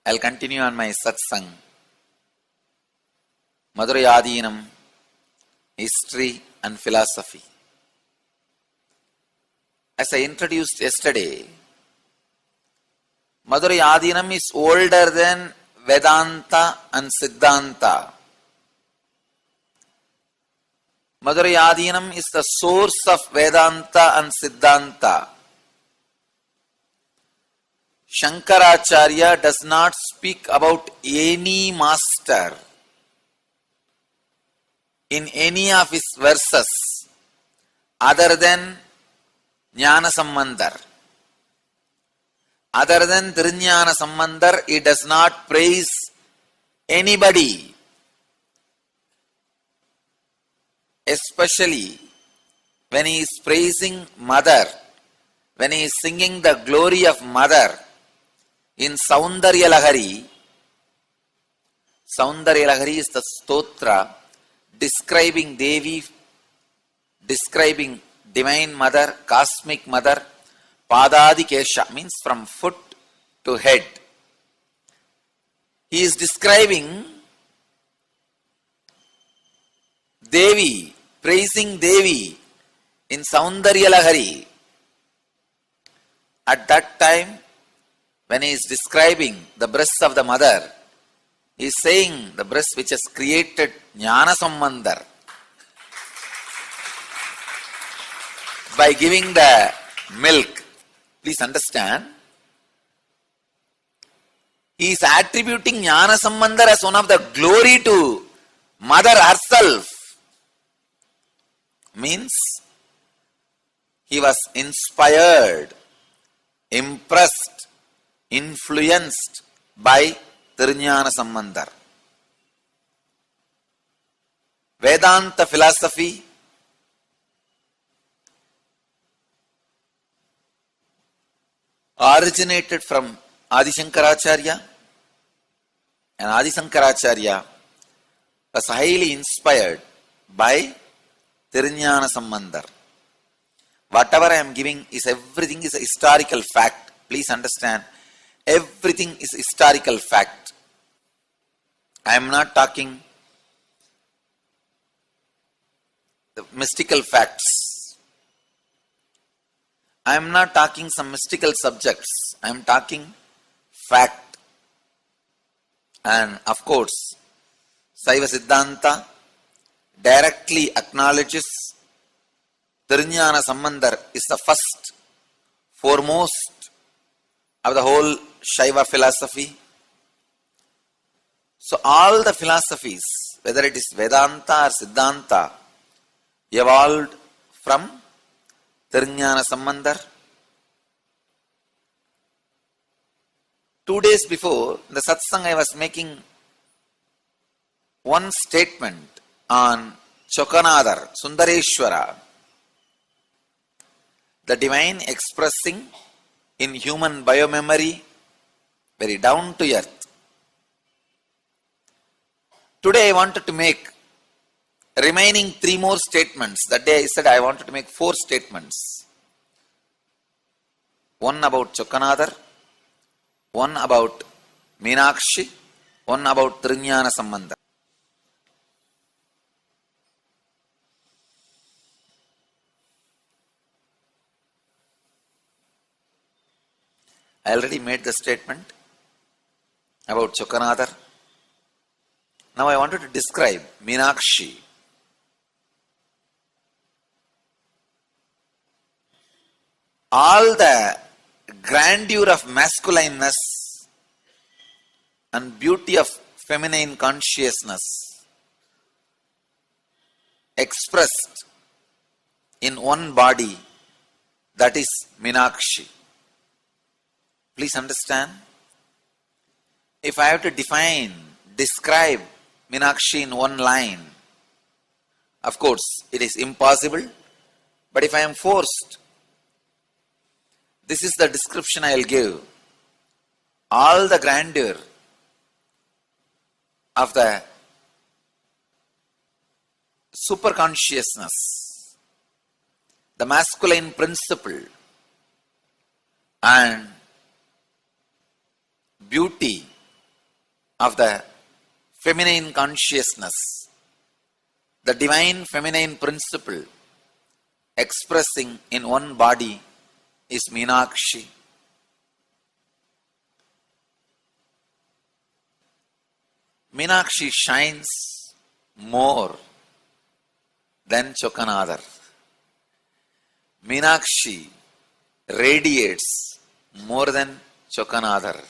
I'll continue on my satsang. Madurai Adheenam, history and philosophy. As I introduced yesterday, Madurai Adheenam is older than Vedanta and Siddhanta. Madurai Adheenam is the source of Vedanta and Siddhanta. Shankaracharya does not speak about any master in any of his verses other than Jnanasambandhar. Other than Jnanasambandhar, he does not praise anybody. Especially when he is praising Mother, when he is singing the glory of Mother in Saundarya Lahari. Saundarya Lahari is the stotra describing Devi, describing Divine Mother, Cosmic Mother, Padadi Kesha, means from foot to head. He is describing Devi, praising Devi in Saundarya Lahari. At that time, when he is describing the breast of the mother, he is saying the breast which has created Jnanasambandhar by giving the milk. Please understand, he is attributing Jnanasambandhar as one of the glory to mother herself. Means he was inspired, impressed, influenced by Jnanasambandhar. Vedanta philosophy originated from Adi Shankaracharya, and Adi Shankaracharya was highly inspired by Jnanasambandhar. Whatever I am giving is everything is a historical fact. Please understand, everything is historical fact. I am not talking the mystical facts. I am not talking some mystical subjects. I am talking fact. And of course, Saiva Siddhanta directly acknowledges Jnanasambandhar is the first, foremost of the whole Shaiva philosophy. So all the philosophies, whether it is Vedanta or Siddhanta, evolved from Jnanasambandhar. 2 days before the satsang, I was making one statement on Chokanadar, Sundareshwara, the divine expressing in human biomemory, very down to earth. Today I wanted to make remaining 3 more statements. That day I said I wanted to make 4 statements. One about Chokanadar, one about Meenakshi, one about Jnanasambandhar. I already made the statement about Chokanadar. Now I wanted to describe Meenakshi. All the grandeur of masculineness and beauty of feminine consciousness expressed in one body, that is Meenakshi. Please understand, if I have to describe Meenakshi in one line, of course it is impossible, but if I am forced, this is the description I will give. All the grandeur of the superconsciousness, the masculine principle, and beauty of the feminine consciousness, the divine feminine principle expressing in one body is Meenakshi. Meenakshi shines more than Chokanadar. Meenakshi radiates more than Chokanadar.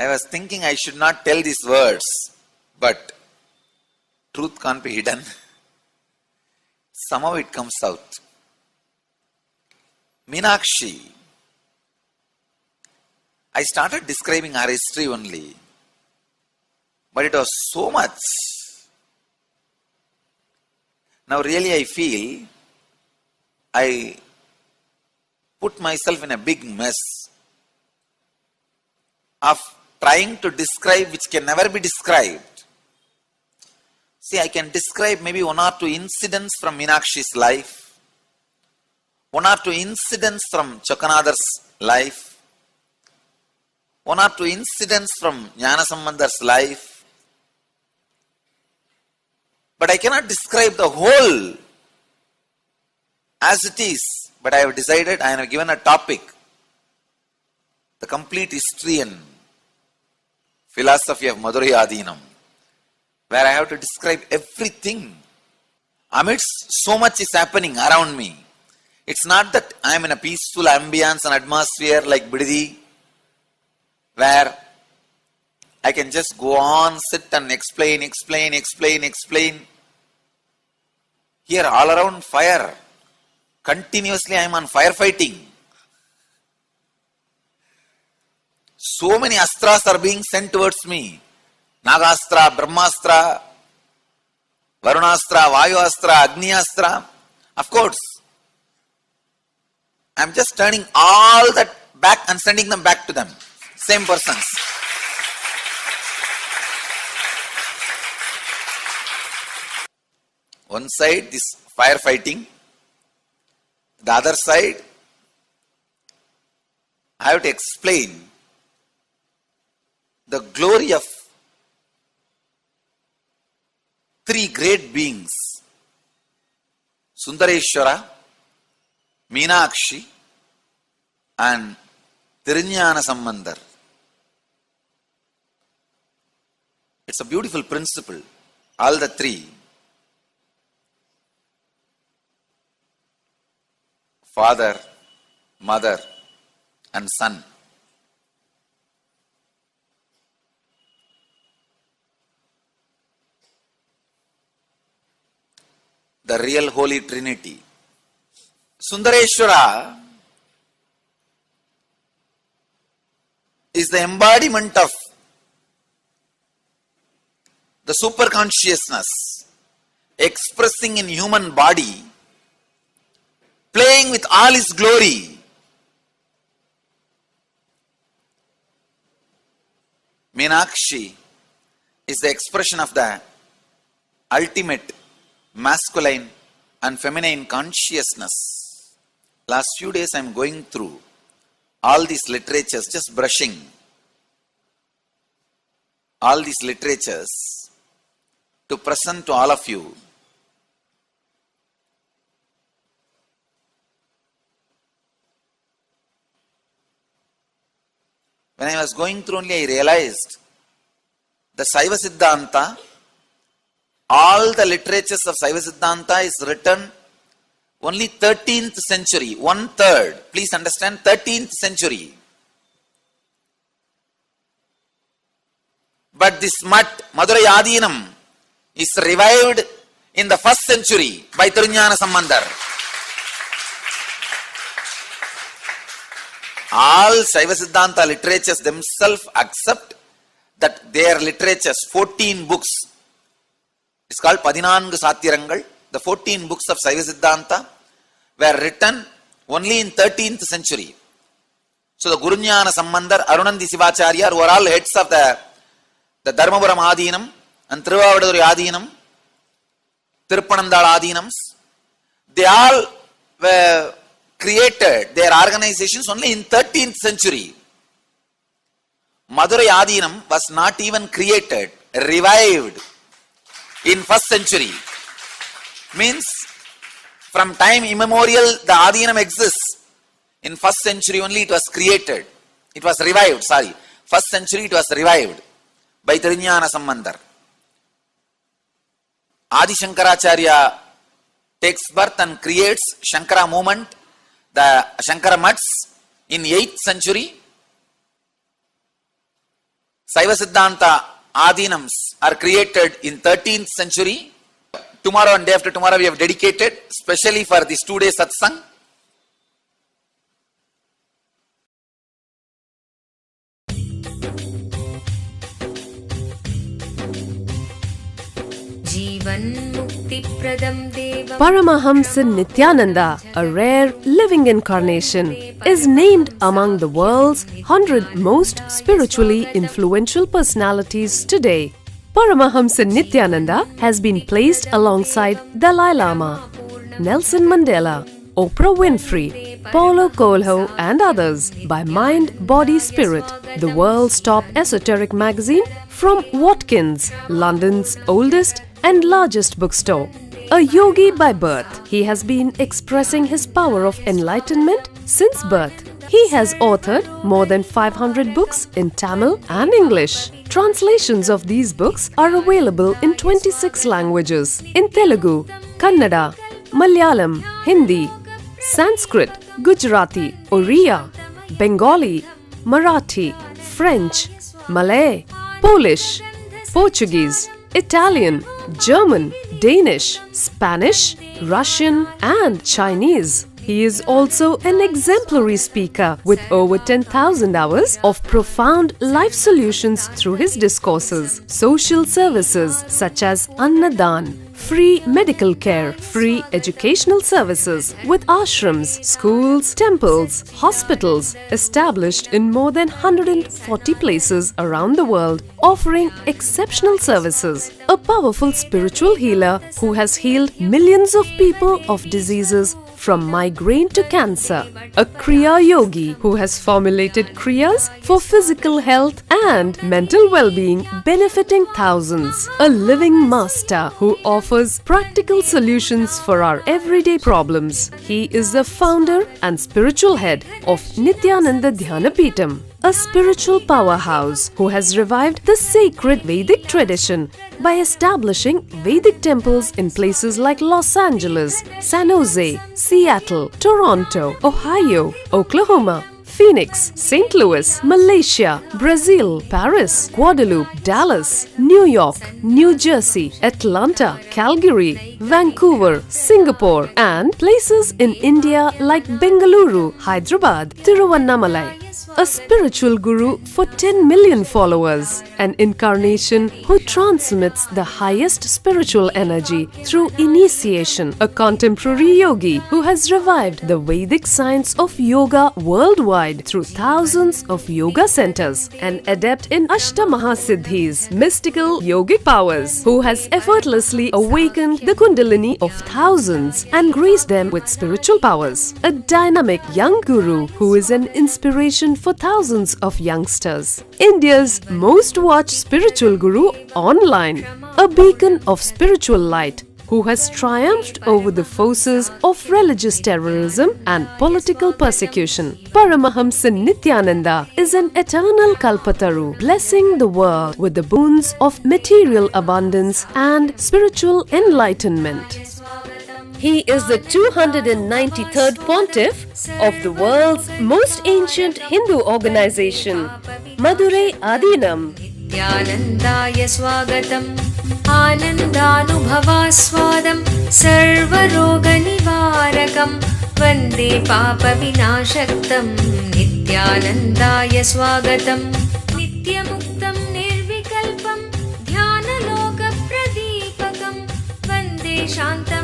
I was thinking I should not tell these words, but truth can't be hidden. Somehow it comes out. Meenakshi, I started describing her history only, but it was so much. Now really I feel I put myself in a big mess of trying to describe which can never be described. See, I can describe maybe one or two incidents from Meenakshi's life, one or two incidents from Chokanadar's life, one or two incidents from Jnanasambandhar's life, but I cannot describe the whole as it is. But I have decided, I have given a topic, the complete history and philosophy of Madurai Adheenam, where I have to describe everything. Amidst so much is happening around me. It's not that I am in a peaceful ambience and atmosphere like Bididi, where I can just go on, sit and explain. Here all around fire. Continuously I am on firefighting. So many astras are being sent towards me. Nagastra, Brahmastra, Varunastra, Vayuastra, Agniastra. Of course, I am just turning all that back and sending them back to them. Same persons. One side, this firefighting. The other side, I have to explain the glory of three great beings: Sundareshwara, Meenakshi, and Jnanasambandhar. It's a beautiful principle. All the three, father, mother, and son. The real Holy Trinity. Sundareshwara is the embodiment of the super consciousness expressing in human body, playing with all its glory. Meenakshi is the expression of the ultimate masculine and feminine consciousness. Last few days I am going through all these literatures, just brushing all these literatures to present to all of you. When I was going through only, I realized the Saiva Siddhanta, all the literatures of Saiva Siddhanta is written only 13th century, 1/3. Please understand, 13th century. But this Madurai Adheenam is revived in the 1st century by Jnanasambandhar. All Saiva Siddhanta literatures themselves accept that their literatures, 14 books, it's called 14 Sathirangal. The 14 books of Saiva Siddhanta were written only in 13th century. So the Guru Jnanasambandhar, Arunandi Sivacharya were all heads of the Dharmapuram Aadheenam and Trivavadurai Adheenam, Tiruppanandal Adheenams. They all were created, their organizations, only in 13th century. Madurai Adheenam was not even created, revived in 1st century. Means from time immemorial the Aadheenam exists. In 1st century only it was created. It was revived, 1st century it was revived by Jnanasambandhar. Adi Shankaracharya takes birth and creates Shankara movement, the Shankara Mats in 8th century. Saiva Siddhanta Aadheenams are created in 13th century. Tomorrow and day after tomorrow we have dedicated specially for this 2-day satsang. Paramahamsa Nithyananda, a rare living incarnation, is named among the world's 100 most spiritually influential personalities today. Paramahamsa Nithyananda has been placed alongside Dalai Lama, Nelson Mandela, Oprah Winfrey, Paulo Coelho and others by Mind, Body, Spirit, the world's top esoteric magazine from Watkins, London's oldest and largest bookstore. A yogi by birth, he has been expressing his power of enlightenment since birth. He has authored more than 500 books in Tamil and English. Translations of these books are available in 26 languages in Telugu, Kannada, Malayalam, Hindi, Sanskrit, Gujarati, Oriya, Bengali, Marathi, French, Malay, Polish, Portuguese, Italian, German, Danish, Spanish, Russian and Chinese. He is also an exemplary speaker with over 10,000 hours of profound life solutions through his discourses. Social services such as Annadan, free medical care, free educational services with ashrams, schools, temples, hospitals established in more than 140 places around the world, offering exceptional services. A powerful spiritual healer who has healed millions of people of diseases from migraine to cancer. A Kriya Yogi who has formulated Kriyas for physical health and mental well-being, benefiting thousands. A living master who offers practical solutions for our everyday problems. He is the founder and spiritual head of Nithyananda Dhyanapeetham, a spiritual powerhouse who has revived the sacred Vedic tradition by establishing Vedic temples in places like Los Angeles, San Jose, Seattle, Toronto, Ohio, Oklahoma, Phoenix, St. Louis, Malaysia, Brazil, Paris, Guadeloupe, Dallas, New York, New Jersey, Atlanta, Calgary, Vancouver, Singapore, and places in India like Bengaluru, Hyderabad, Tiruvannamalai. A spiritual guru for 10 million followers, an incarnation who transmits the highest spiritual energy through initiation, a contemporary yogi who has revived the Vedic science of yoga worldwide through thousands of yoga centers, an adept in Ashtamahasiddhis, mystical yogic powers, who has effortlessly awakened the Kundalini of thousands and graced them with spiritual powers, a dynamic young guru who is an inspiration for thousands of youngsters, India's most watched spiritual guru online, a beacon of spiritual light who has triumphed over the forces of religious terrorism and political persecution. Paramahamsa Nithyananda is an eternal Kalpataru, blessing the world with the boons of material abundance and spiritual enlightenment. He is the 293rd Pontiff of the world's most ancient Hindu organization, Madurai Adheenam. Nithyanandaya swagatam, anandanubhavaswadam, sarvaroga nivarakam, vande papa vinashaktam. Nithyanandaya swagatam, nityamuktam nirvikalpam, dhyana loka pradipakam, vande shanta